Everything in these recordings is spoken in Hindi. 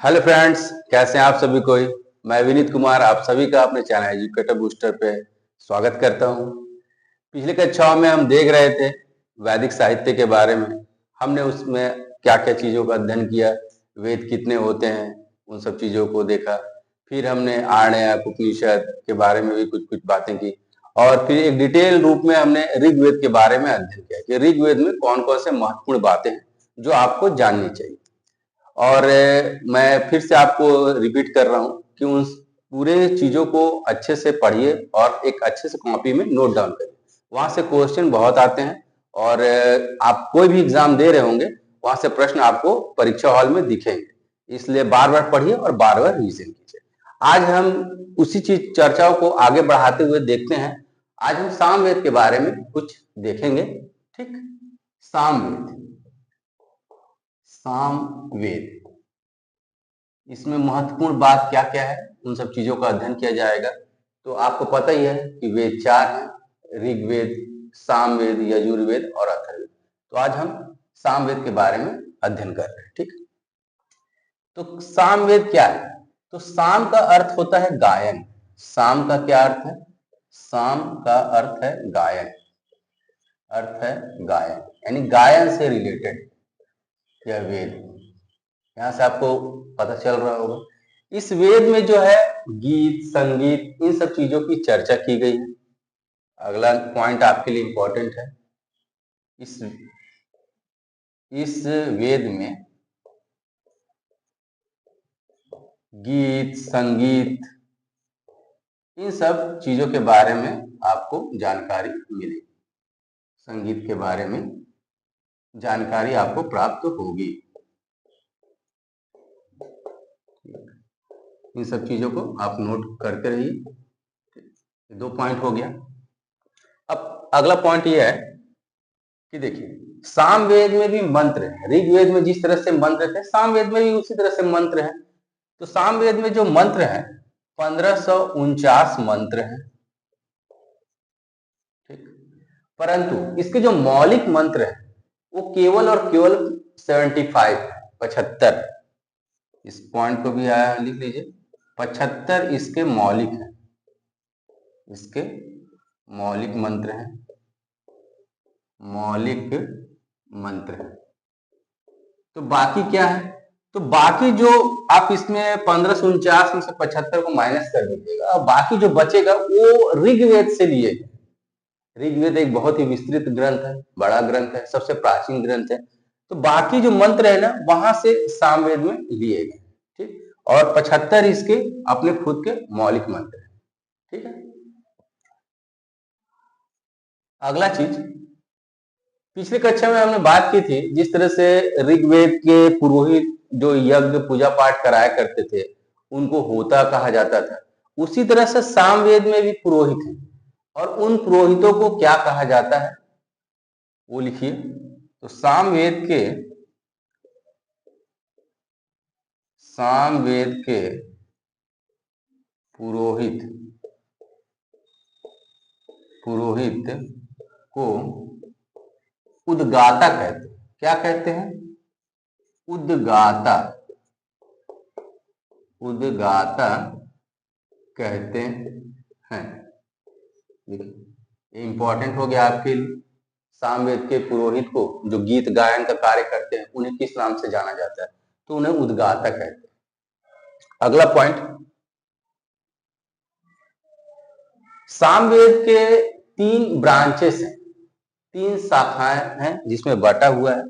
हेलो फ्रेंड्स, कैसे हैं आप सभी कोई। मैं विनीत कुमार आप सभी का अपने चैनल एजुकेटर बूस्टर पे स्वागत करता हूं। पिछली कक्षाओं में हम देख रहे थे वैदिक साहित्य के बारे में। हमने उसमें क्या क्या चीज़ों का अध्ययन किया, वेद कितने होते हैं, उन सब चीज़ों को देखा। फिर हमने आर्ण्यक उपनिषद के बारे में भी कुछ कुछ बातें की और फिर एक डिटेल रूप में हमने ऋग्वेद के बारे में अध्ययन किया कि ऋग्वेद में कौन कौन से महत्वपूर्ण बातें हैं जो आपको जाननी चाहिए। और मैं फिर से आपको रिपीट कर रहा हूँ कि उन पूरे चीजों को अच्छे से पढ़िए और एक अच्छे से कॉपी में नोट डाउन करिए। वहां से क्वेश्चन बहुत आते हैं और आप कोई भी एग्जाम दे रहे होंगे वहां से प्रश्न आपको परीक्षा हॉल में दिखेंगे, इसलिए बार बार पढ़िए और बार बार रिवीजन कीजिए। आज हम उसी चीज चर्चाओं को आगे बढ़ाते हुए देखते हैं। आज हम सामवेद के बारे में कुछ देखेंगे। ठीक, सामवेद। सामवेद, इसमें महत्वपूर्ण बात क्या क्या है उन सब चीजों का अध्ययन किया जाएगा। तो आपको पता ही है कि वेद चार हैं, ऋग्वेद, सामवेद, यजुर्वेद और अथर्ववेद। तो आज हम सामवेद के बारे में अध्ययन कर रहे हैं। ठीक, तो सामवेद क्या है? तो साम का अर्थ होता है गायन। साम का क्या अर्थ है? साम का अर्थ है गायन। अर्थ है गायन, यानी गायन से रिलेटेड यह वेद। यहां से आपको पता चल रहा होगा इस वेद में जो है गीत, संगीत, इन सब चीजों की चर्चा की गई है। अगला पॉइंट आपके लिए इंपॉर्टेंट है। इस वेद में गीत, संगीत, इन सब चीजों के बारे में आपको जानकारी मिलेगी। संगीत के बारे में जानकारी आपको प्राप्त होगी। इन सब चीजों को आप नोट करते रहिए। 2 पॉइंट हो गया। अब अगला पॉइंट यह है कि देखिए सामवेद में भी मंत्र है। ऋग्वेद में जिस तरह से मंत्र थे सामवेद में भी उसी तरह से मंत्र है। तो सामवेद में जो मंत्र है 1549 मंत्र है। ठीक, परंतु इसके जो मौलिक मंत्र है वो केवल और केवल 75 है, 75। इस पॉइंट को भी आया लिख लीजिए, 75 इसके मौलिक है। इसके मौलिक मंत्र हैं, मौलिक मंत्र है। तो बाकी क्या है? तो बाकी जो आप इसमें 1549 में से 75 को माइनस कर दीजिएगा और बाकी जो बचेगा वो ऋग्वेद से लिए गए। ऋग्वेद एक बहुत ही विस्तृत ग्रंथ है, बड़ा ग्रंथ है, सबसे प्राचीन ग्रंथ है। तो बाकी जो मंत्र है ना वहां से सामवेद में लिए गए। ठीक, और 75 इसके अपने खुद के मौलिक मंत्र है। ठीक है, अगला चीज पिछली कक्षा में हमने बात की थी जिस तरह से ऋग्वेद के पुरोहित जो यज्ञ पूजा पाठ कराया करते थे उनको होता कहा जाता था, उसी तरह से सामवेद में भी पुरोहित हैं और उन पुरोहितों को क्या कहा जाता है वो लिखिए। तो सामवेद के पुरोहित को उद्गाता कहते हैं। क्या कहते हैं? उद्गाता। उद्गाता कहते हैं। ये इंपॉर्टेंट हो गया आपके लिए। सामवेद के पुरोहित को जो गीत गायन का कार्य करते हैं उन्हें किस नाम से जाना जाता है? तो उन्हें उद्गाता कहते हैं। अगला पॉइंट, सामवेद के 3 ब्रांचेस हैं, 3 शाखाएं हैं जिसमें बटा हुआ है।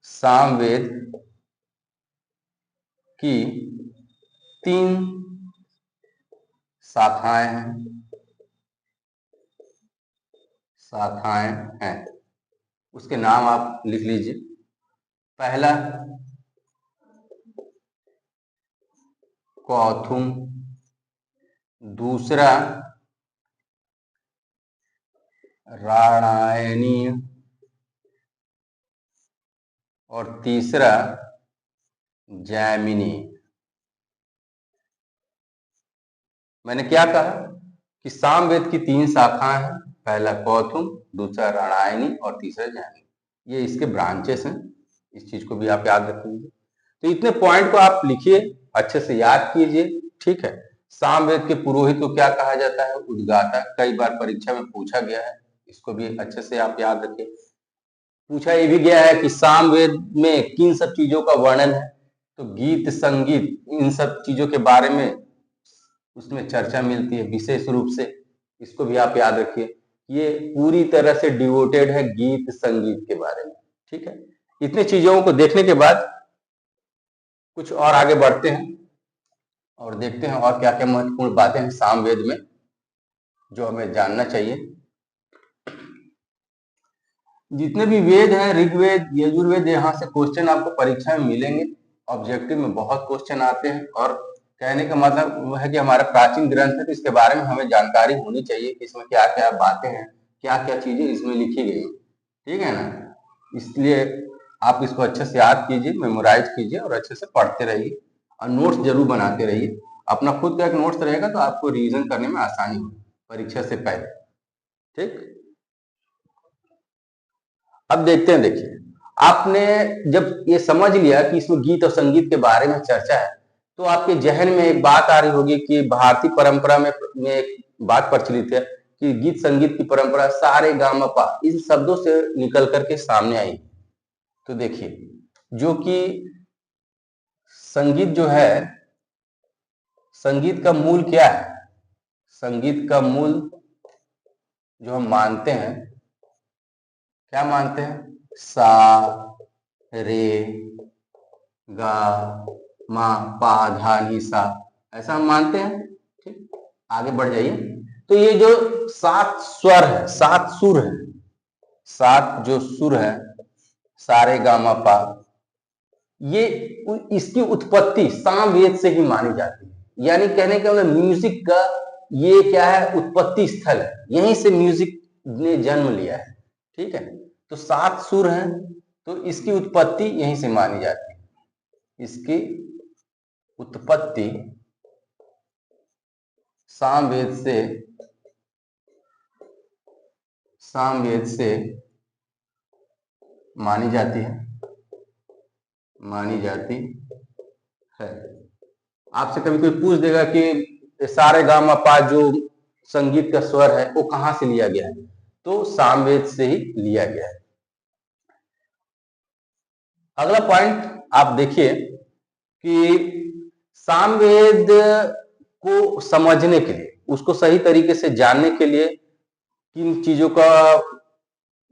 सामवेद की 3 शाखाएं हैं। उसके नाम आप लिख लीजिए। पहला कौथुम, दूसरा राणायनीय और तीसरा जैमिनी। मैंने क्या कहा कि सामवेद की 3 शाखाएं हैं, पहला कौथुम, दूसरा राणायनी और तीसरा जैमिनी। ये इसके ब्रांचेस हैं, इस चीज को भी आप याद रखेंगे। तो इतने पॉइंट को आप लिखिए, अच्छे से याद कीजिए, ठीक है। सामवेद के पुरोहित को क्या कहा जाता है? उद्गाता। कई बार परीक्षा में पूछा गया है, इसको भी अच्छे से आप याद रखिए। पूछा ये भी गया है कि सामवेद में किन सब चीजों का वर्णन है? तो गीत, संगीत, इन सब चीजों के बारे में उसमें चर्चा मिलती है विशेष रूप से। इसको भी आप याद रखिए। ये पूरी तरह से डिवोटेड है गीत संगीत के बारे में, ठीक है। इतने चीजों को देखने के बाद कुछ और आगे बढ़ते हैं और देखते हैं और क्या क्या महत्वपूर्ण बातें हैं सामवेद में जो हमें जानना चाहिए। जितने भी वेद हैं, ऋग्वेद, यजुर्वेद, यहाँ से क्वेश्चन आपको परीक्षा में मिलेंगे। ऑब्जेक्टिव में बहुत क्वेश्चन आते हैं और कहने का मतलब वो है कि हमारा प्राचीन ग्रंथ है तो इसके बारे में हमें जानकारी होनी चाहिए कि इसमें क्या क्या बातें हैं, क्या क्या चीजें इसमें लिखी गई, ठीक है ना। इसलिए आप इसको अच्छे से याद कीजिए, मेमोराइज कीजिए और अच्छे से पढ़ते रहिए और नोट्स जरूर बनाते रहिए। अपना खुद का एक नोट्स रहेगा तो आपको रिवीजन करने में आसानी होगी परीक्षा से पहले, ठीक। अब देखते हैं, देखिए आपने जब ये समझ लिया कि इसमें गीत और संगीत के बारे में चर्चा है तो आपके जहन में एक बात आ रही होगी कि भारतीय परंपरा में एक बात प्रचलित है कि गीत संगीत की परंपरा सारे गामा पा इन शब्दों से निकल करके सामने आई। तो देखिए, जो कि संगीत जो है, संगीत का मूल क्या है? संगीत का मूल जो हम मानते हैं, क्या मानते हैं? सा, रे, गा, मा, पा, धा, नी, सा, ऐसा हम मानते हैं, ठीक। आगे बढ़ जाइए। तो ये जो 7 स्वर है, 7 सुर है, 7 जो सुर है, सारे गामा पा, ये इसकी उत्पत्ति सामवेद से ही मानी जाती है। यानी कहने का मतलब म्यूजिक का ये क्या है? उत्पत्ति स्थल है, यहीं से म्यूजिक ने जन्म लिया है, ठीक है। तो 7 सुर हैं तो इसकी उत्पत्ति यहीं से मानी जाती है। इसकी उत्पत्ति सामवेद से मानी जाती है, आपसे कभी कोई पूछ देगा कि सारे गामा पा जो संगीत का स्वर है वो कहां से लिया गया है? तो सामवेद से ही लिया गया है। अगला पॉइंट आप देखिए कि सामवेद को समझने के लिए, उसको सही तरीके से जानने के लिए किन चीजों का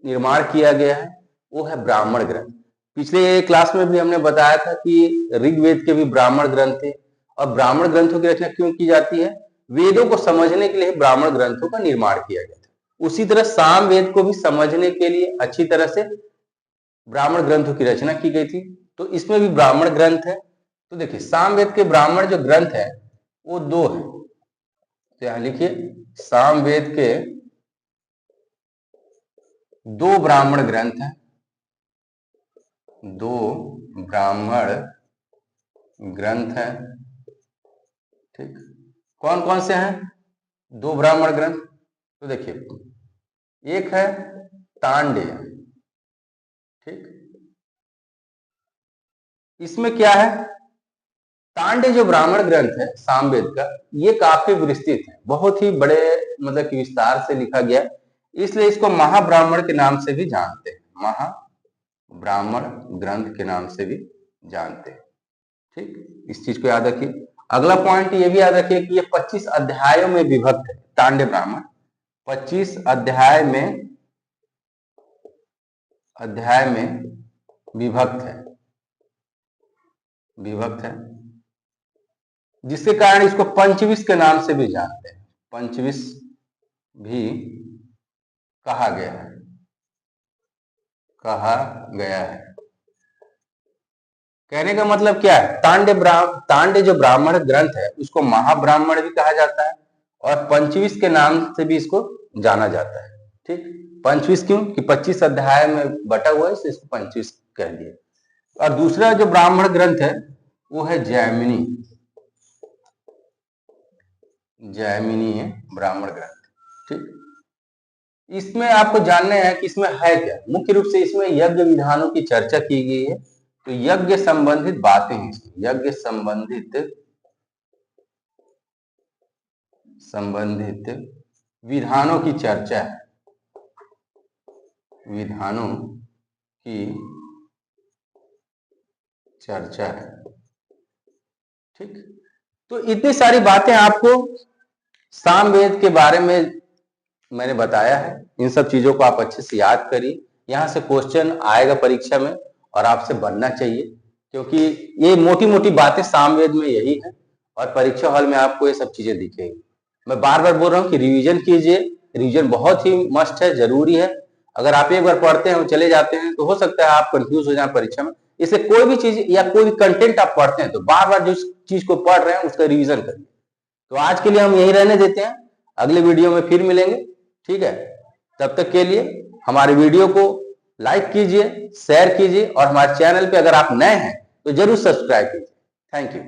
निर्माण किया गया है? वो है ब्राह्मण ग्रंथ। पिछले क्लास में भी हमने बताया था कि ऋग्वेद के भी ब्राह्मण ग्रंथ थे और ब्राह्मण ग्रंथों की रचना क्यों की जाती है? वेदों को समझने के लिए ब्राह्मण ग्रंथों का निर्माण किया गया था। उसी तरह सामवेद को भी समझने के लिए अच्छी तरह से ब्राह्मण ग्रंथों की रचना की गई थी। तो इसमें भी ब्राह्मण ग्रंथ है। तो देखिए, सामवेद के ब्राह्मण जो ग्रंथ है वो 2 है। तो यहां लिखिए, सामवेद के 2 ब्राह्मण ग्रंथ हैं, 2 ब्राह्मण ग्रंथ हैं, ठीक। कौन कौन से हैं 2 ब्राह्मण ग्रंथ? तो देखिए, एक है तांडेय, ठीक। इसमें क्या है? तांडेय जो ब्राह्मण ग्रंथ है सामवेद का, ये काफी विस्तृत है, बहुत ही बड़े मतलब कि विस्तार से लिखा गया, इसलिए इसको महाब्राह्मण के नाम से भी जानते हैं, महाब्राह्मण ग्रंथ के नाम से भी जानते हैं, ठीक। इस चीज को याद रखिए। अगला पॉइंट ये भी याद रखिए कि ये 25 अध्यायों में विभक्त है। तांडेय ब्राह्मण 25 अध्याय में विभक्त है, जिसके कारण इसको पंचविश के नाम से भी जानते हैं, पंचविश भी कहा गया है। कहने का मतलब क्या है? तांडेय जो ब्राह्मण ग्रंथ है उसको महाब्राह्मण भी कहा जाता है और पंचविश के नाम से भी इसको जाना जाता है, ठीक। पंचविश क्यों? कि 25 अध्याय में बटा हुआ है, इसको पंचविश कह दिया। और दूसरा जो ब्राह्मण ग्रंथ है वो है जैमिनी है ब्राह्मण ग्रंथ, ठीक। इसमें आपको जानना है कि इसमें है क्या। मुख्य रूप से इसमें यज्ञ विधानों की चर्चा की गई है तो यज्ञ संबंधित बातें हैं, यज्ञ संबंधित विधानों की चर्चा है, विधानों की चर्चा है। ठीक, तो इतनी सारी बातें आपको सामवेद के बारे में मैंने बताया है। इन सब चीजों को आप अच्छे से याद करिए, यहां से क्वेश्चन आएगा परीक्षा में और आपसे बनना चाहिए, क्योंकि ये मोटी मोटी बातें सामवेद में यही है और परीक्षा हॉल में आपको ये सब चीजें दिखेगी। मैं बार बार बोल रहा हूँ कि रिवीजन कीजिए, रिवीजन बहुत ही मस्ट है, जरूरी है। अगर आप एक बार पढ़ते हैं और चले जाते हैं तो हो सकता है आप कंफ्यूज हो जाए परीक्षा में। इसलिए कोई भी चीज या कोई भी कंटेंट आप पढ़ते हैं तो बार बार जिस चीज को पढ़ रहे हैं उसका रिवीजन करिए। तो आज के लिए हम यही रहने देते हैं, अगले वीडियो में फिर मिलेंगे। ठीक है, तब तक के लिए हमारे वीडियो को लाइक कीजिए, शेयर कीजिए और हमारे चैनल पे अगर आप नए हैं तो जरूर सब्सक्राइब कीजिए। Thank you.